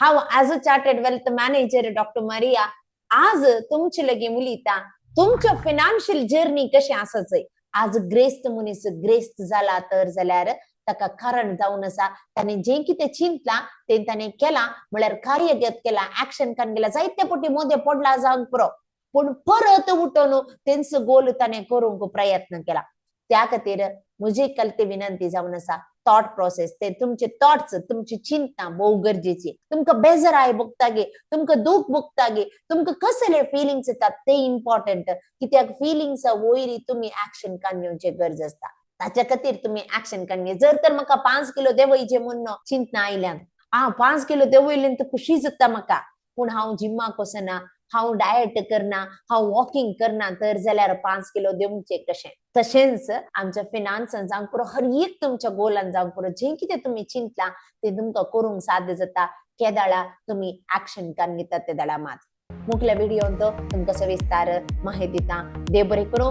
हांव as a chartered wealth manager doctor Maria आज तुमचे लगे मुलीता तुमच्या फायनान्शियल जर्नी कशी आसाचय आज ग्रेस्त मनीस ग्रेस्त जाला तर जाल्यार ताका कारण जावन आसा ताणे जे कितें चिंतला ते ताणे केला म्हळ्यार कार्यगत केला ऍक्शन कान गेला जायते पटी मोदे पडला जावंक पुरो पूण परत उठून तेंचो गोल ताणे करूंक प्रयत्न केला त्या खातीर म्हजी कलते विनंती जावन आसा थॉट प्रोसेस ते तुमचे थॉट्स तुमची चिंता बहु गरजेची तुमकां बेजाराय भोगतागे तुमकां दूख भोगतागे तुमकां कसले फिलिंग्स येतात ते इम्पॉर्टंट कित्याक फिलिंग्स वयरी तुम्ही ऍक्शन काडण्याची गरज आसता ताच्या खातीर तुम्ही ऍक्शन काडणे जर तर म्हाका 5 किलो देंवयचे म्हणून चिंतना आयल्यान 5 किलो देंवयले तर खुशी जाता म्हाका पूण हांव जिम्माक वचना हांव डायट करना हांव वॉकिंग करना तर जाल्यार 5 किलो देंवचे कशें तशेंच आमच्या फिनान्सान जावंक पुरो हर एक तुमच्या गोलान जावंक पुरो जे कितें तुम्ही चिंतला ते तुमकां करूंक साध्य जाता केदाळा तुम्ही ऍक्शन कान घेतात ते दाळा मात मुखल्या व्हिडिओन तो तुमकां सविस्तार माहिती दिता देव बरें करूं